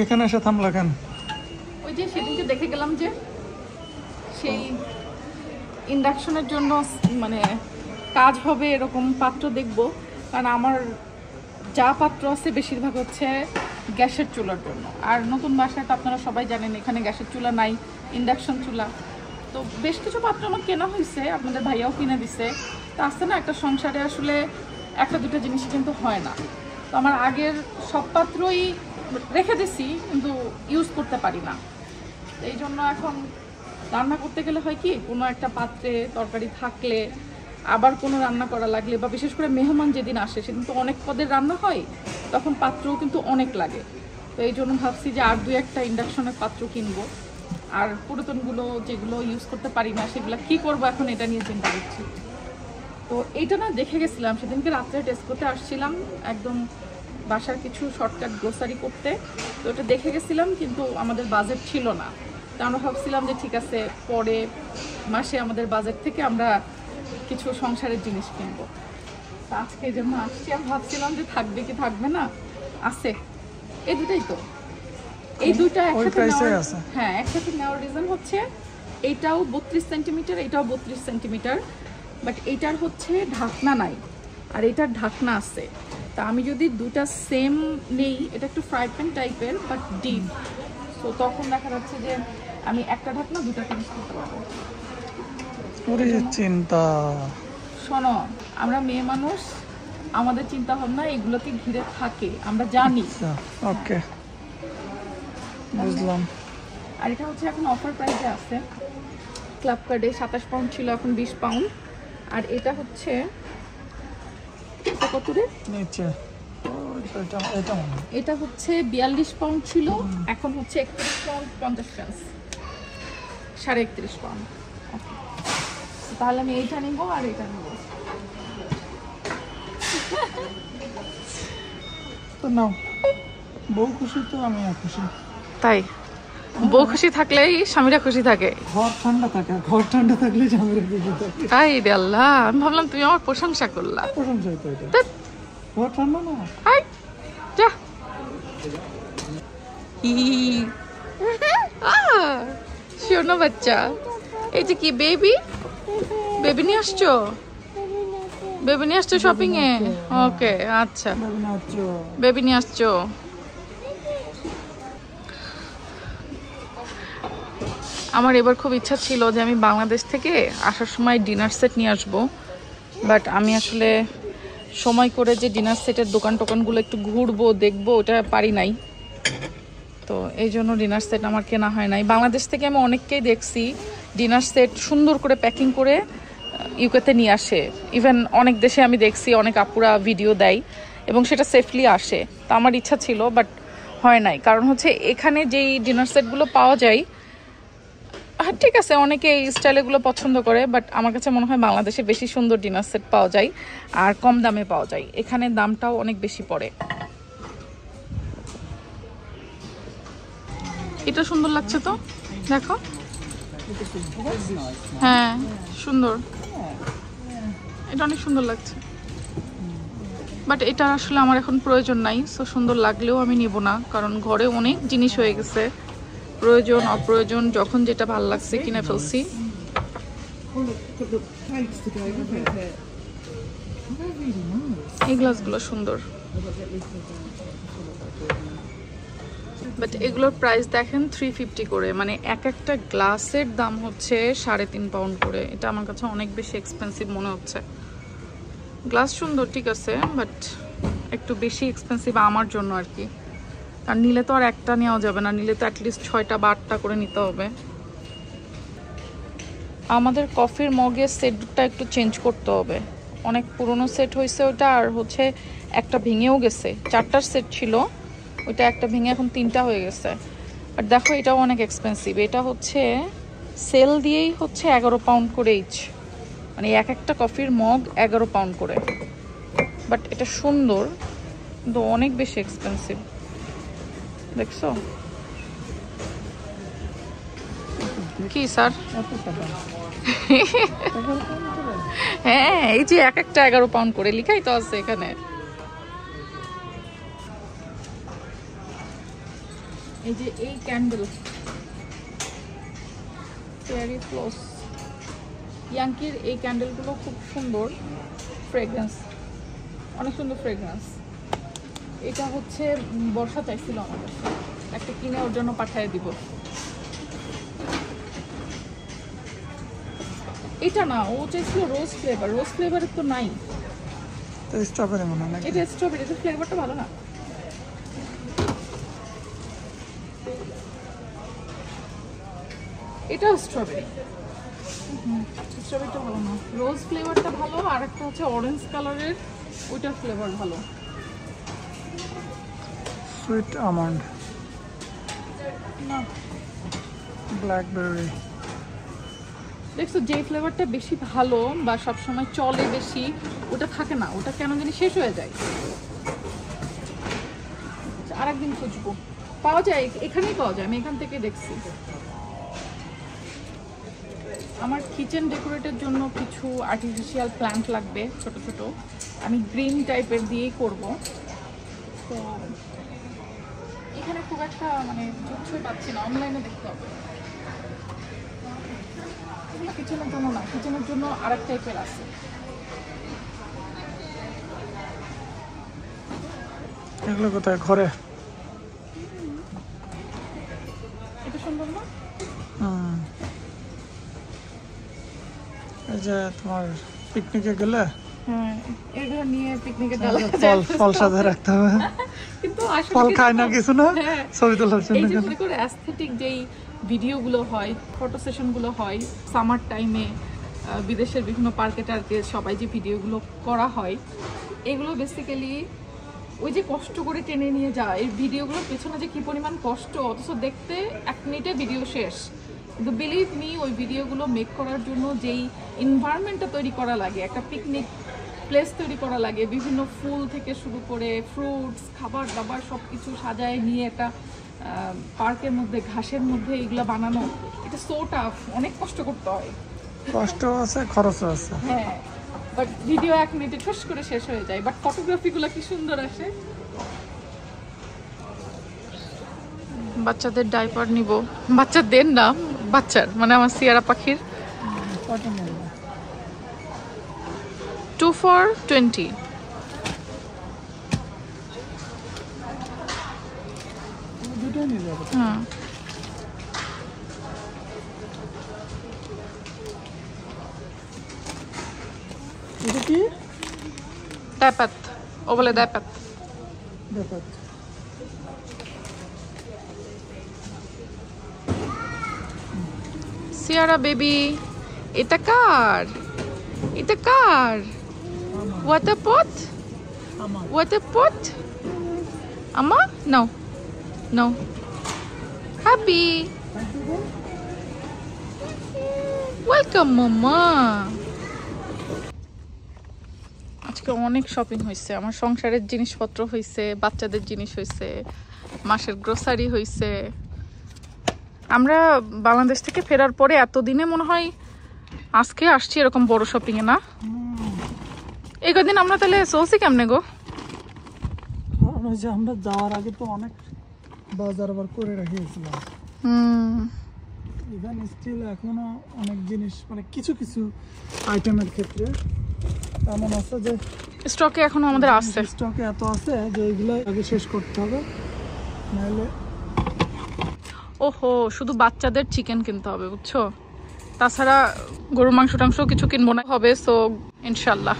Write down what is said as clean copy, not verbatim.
এখানে এসে থামলা কেন? ওই যে সেদিনকে দেখে গেলাম যে সেই ইন্ডাকশনের জন্য মানে কাজ হবে এরকম পাত্র দেখব, কারণ আমার যা পাত্র আছে বেশিরভাগ হচ্ছে গ্যাসের চুলার জন্য। আর নতুন বাসায় তো আপনারা সবাই জানেন এখানে গ্যাসের চুলা নাই, ইন্ডাকশন চুলা। তো বেশ কিছু পাত্র আমার কেনা হয়েছে, আপনাদের ভাইয়াও কিনে দিছে। তো আসছে না, একটা সংসারে আসলে একটা দুটো জিনিস কিন্তু হয় না। তো আমার আগের সব পাত্রই রেখে দিছি, কিন্তু ইউজ করতে পারি না। এই জন্য এখন রান্না করতে গেলে হয় কি, কোনো একটা পাত্রে তরকারি থাকলে আবার কোনো রান্না করা লাগলে, বা বিশেষ করে মেহমান যেদিন আসে সেদিন তো অনেক পদের রান্না হয়, তখন পাত্রও কিন্তু অনেক লাগে। তো এই জন্য ভাবছি যে আর 2-1টা ইন্ডাকশনের পাত্র কিনবো। আর পুরাতনগুলো যেগুলো ইউজ করতে পারি না সেগুলো কি করবো এখন, এটা নিয়ে চিন্তা করছি। তো এইটা না দেখে গেছিলাম সেদিনকে রাত্রে টেস্ট করতে আসছিলাম, একদম বাসার কিছু শর্টকাট গ্রোসারি করতে। তো ওটা দেখে গেছিলাম, কিন্তু আমাদের বাজেট ছিল না। তো আমরা ভাবছিলাম যে ঠিক আছে পরে মাসে আমাদের বাজেট থেকে আমরা কিছু সংসারের জিনিস কিনবো। তো আজকে এই জন্য আসছি, আমি ভাবছিলাম যে থাকবে কি থাকবে না। আছে এই দুটাই, তো এই দুইটা একসাথে নেওয়ার, হ্যাঁ একসাথে নেওয়ার রিজন হচ্ছে এইটাও 32 সেন্টিমিটার, এইটাও 32 সেন্টিমিটার, বাট এইটার হচ্ছে ঢাকনা নাই আর এটার ঢাকনা আছে। তা আমি যদি দুটা সেম নেই, এটা একটু ফ্রাই প্যান টাইপের বাট ডিপ, তো তখন দেখা যাচ্ছে যে আমি একটা ঢাকনা দুটা জিনিস করতে পারবো। চিন্তা শোনো, আমরা মেয়ে মানুষ, আমাদের চিন্তা ভাবনা এগুলোকে ঘিরে থাকে, আমরা জানি। ওকে বুঝলাম। আর এটা হচ্ছে এখন অফার প্রাইসে আছে, ক্লাব কার্ডে 27 পাউন্ড ছিল, এখন 20 পাউন্ড। আর এটা হচ্ছে কত রে নিচে, এটা হচ্ছে 42 পাউন্ড ছিল, এখন হচ্ছে 31 পাউন্ড 50 সেন্ট, 31.5 পাউন্ড। তাহলে আমি এইটা নিব আর এটা নিব। তো নাও, বউ খুশি তো আমিও খুশি। তাই বউ খুশি থাকলেই স্বামীরা খুশি থাকে, ঘর ঠান্ডা থাকে, ঘর ঠান্ডা থাকলে স্বামীরা খুশি থাকে। তাই রে আল্লাহ, আমি ভাবলাম তুমি আমার প্রশংসা করলা। প্রশংসাই তো এটা, ঘর ঠান্ডা না। আই যা শোনো বাচ্চা, এই যে কি বেবি, বেবি নিয়ে আসছো, বেবি নিয়ে আসছো শপিং এ? ওকে আচ্ছা, বেবি নিয়ে আসছো। আমার এবার খুব ইচ্ছা ছিল যে আমি বাংলাদেশ থেকে আসার সময় ডিনার সেট নিয়ে আসবো, বাট আমি আসলে সময় করে যে ডিনার সেটের দোকানগুলো একটু ঘুরবো দেখবো ওটা পারি নাই। তো এই জন্য ডিনার সেট আমার কেনা হয় নাই। বাংলাদেশ থেকে আমি অনেককেই দেখছি ডিনার সেট সুন্দর করে প্যাকিং করে ইউকেতে নিয়ে আসে, ইভেন অনেক দেশে আমি দেখছি অনেক আপুরা ভিডিও দেয় এবং সেটা সেফলি আসে। তো আমার ইচ্ছা ছিল বাট হয় নাই, কারণ হচ্ছে এখানে যেই ডিনার সেটগুলো পাওয়া যায়, হ্যাঁ ঠিক আছে অনেকে এই স্টাইলগুলো পছন্দ করে, বাট আমার কাছে মনে হয় বাংলাদেশে বেশি সুন্দর ডিনার সেট পাওয়া যায় আর কম দামে পাওয়া যায়, এখানে দামটাও অনেক বেশি পড়ে। এটা সুন্দর লাগছে তো, দেখো। হ্যাঁ সুন্দর, এটা অনেক সুন্দর লাগছে, বাট এটা আসলে আমার এখন প্রয়োজন নাই। সো সুন্দর লাগলেও আমি নিব না, কারণ ঘরে অনেক জিনিস হয়ে গেছে, প্রয়োজন অপ্রয়োজন যখন যেটা ভালো লাগছে কিনে ফেলছি। এই গ্লাসগুলো সুন্দর, বাট এগুলোর প্রাইস দেখেন 350 করে, মানে এক একটা গ্লাসের দাম হচ্ছে 3.5 পাউন্ড করে। এটা আমার কাছে অনেক বেশি এক্সপেন্সিভ মনে হচ্ছে। গ্লাস সুন্দর ঠিক আছে, বাট একটু বেশি এক্সপেন্সিভ আমার জন্য আর কি, আর নিলে তো আর একটা নেওয়া যাবে না, নিলে তো অ্যাটলিস্ট 6টা বা 8টা করে নিতে হবে। আমাদের কফির মগের সেটটা একটু চেঞ্জ করতে হবে, অনেক পুরনো সেট হয়েছে ওটা, আর হচ্ছে একটা ভেঙেও গেছে, 4টার সেট ছিল, ওইটা একটা ভেঙে এখন 3টা হয়ে গেছে। বাট দেখো এটাও অনেক এক্সপেন্সিভ, এটা হচ্ছে সেল দিয়েই হচ্ছে 11 পাউন্ড করে ইচ, মানে এক একটা কফির মগ 11 পাউন্ড করে। বাট এটা সুন্দর কিন্তু অনেক বেশি এক্সপেন্সিভ, দেখছো কি স্যার? হ্যাঁ এই যে এক একটা 11 পাউন্ড করে লিখাই তো আছে এখানে। এই যে এই ক্যান্ডেল ফেয়ারি ফ্লোস, ইয়াঙ্কির এই ক্যান্ডেলগুলো খুব সুন্দর ফ্রেগ্রেন্স, অনেক সুন্দর ফ্রেগ্রেন্স। এটা হচ্ছে বর্ষা চাইছিল আমার কাছে, একটা কিনে ওর জন্য পাঠিয়ে দিব। এটা না, ও চাইছিল রোজ ফ্লেভার, রোজ ফ্লেভারের তো নাই, তো স্ট্রবেরি মনে হয়। এটা স্ট্রবেরি, এটা ফ্লেভারটা ভালো না। এটা স্ট্রবেরি, স্ট্রবেরিটা ভালো না, রোজ ফ্লেভারটা ভালো, আর একটা হচ্ছে অরেঞ্জ কালারের, ওইটার ফ্লেভার ভালো। সুইট আমন্ড, না ব্ল্যাকবেরি। দেখছো যে ফ্লেভারটা বেশি ভালো বা সবসময় চলে বেশি, ওটা থাকে না, ওটা কেন জানি শেষ হয়ে যায়। আরেকদিন খুঁজবো, পাওয়া যায়, এখানেই পাওয়া যায়, আমি এখান থেকে দেখছি। আমার কিচেন ডেকোরেটের জন্য কিছু আর্টিফিশিয়াল প্ল্যান্ট লাগবে, ছোট ছোট, আমি গ্রিন টাইপের দিয়েই করব। তো এখানে খুব একটা মানে জুচ্ছই পাচ্ছি না, অনলাইনে দেখতে হবে। কিচেনের জন্য না, কিচেনের জন্য আরেক টাইপের আছে। এগুলো কোথায়? ঘরে? এটা সুন্দর না? এই যে তোমার পিকনিকে গেলে হ্যাঁ, এগুলো নিয়ে পিকনিকে ফল সাজায় রাখতে হবে। কিন্তু আসলে ফল খায় না কিছু না, হ্যাঁ, ছবি তোলার জন্য। এই যে মনে করে অ্যাস্থেটিক যেই ভিডিওগুলো হয়, ফটো সেশনগুলো হয় সামার টাইমে, বিদেশের বিভিন্ন পার্কে টার্কে সবাই যে ভিডিওগুলো করা হয়, এগুলো বেসিক্যালি ওই যে কষ্ট করে টেনে নিয়ে যায়, এই ভিডিওগুলোর পেছনে যে কি পরিমাণ কষ্ট, অথচ দেখতে 1 মিনিটে ভিডিও শেষ। কিন্তু বিলিভ মি, ওই ভিডিওগুলো মেক করার জন্য যেই এনভায়রনমেন্টটা তৈরি করা লাগে, একটা পিকনিক প্লেস তৈরি করা লাগে, বিভিন্ন ফুল থেকে শুরু করে ফ্রুটস, খাবার দাবার সব কিছু সাজায় নিয়ে একটা পার্কের মধ্যে, ঘাসের মধ্যে এগুলো বানানো, এটা সো টাফ, অনেক কষ্ট করতে হয়। কষ্ট আছে, খরচও আছে। হ্যাঁ, বাট ভিডিও 1 মিনিটে ঠুস করে শেষ হয়ে যায়, বাট ফটোগ্রাফিগুলো কি সুন্দর আসে। বাচ্চাদের ডাইপার নিব, বাচ্চাদের না, বাচ্চার মানে আমার সিয়ারা পাখির। 2 for 20। দুটোই নিয়ে যাবো। হ্যাঁ, এটা কি? ডাইপাত, ও বলে ডাইপাত। দেখো, সিয়ারা বেবি, এটা কার? এটা কার? ওয়াটার পট, আমার ওয়াটার পট। আমা নাও, নাও, হ্যাপি ওয়েলকাম মামা। আজকে অনেক শপিং হয়েছে, আমার সংসারের জিনিসপত্র হয়েছে, বাচ্চাদের জিনিস হয়েছে, মাসের গ্রোসারি হয়েছে। আমরা বাংলাদেশ থেকে ফেরার পরে এতদিনে মনে হয় আজকে আসছি এরকম বড় শপিং এ, না? এই কদিন আমরা তাহলে চলছি কেমনে গো? কারণ ওই যে আমরা যাওয়ার আগে তো অনেক বাজার আবার করে রাখিয়েছিলাম। ইভেন স্টিল এখনো অনেক জিনিস, মানে কিছু কিছু আইটেমের ক্ষেত্রে এমন আছে যে স্টকে এখনো আমাদের আছে, স্টকে এত আছে যে এগুলো আগে শেষ করতে হবে, নাহলে। ওহো, শুধু বাচ্চাদের চিকেন কিনতে হবে বুঝছো, তাছাড়া গরুর মাংস টাংস কিছু কিনবো না হবে। সো ইনশাল্লাহ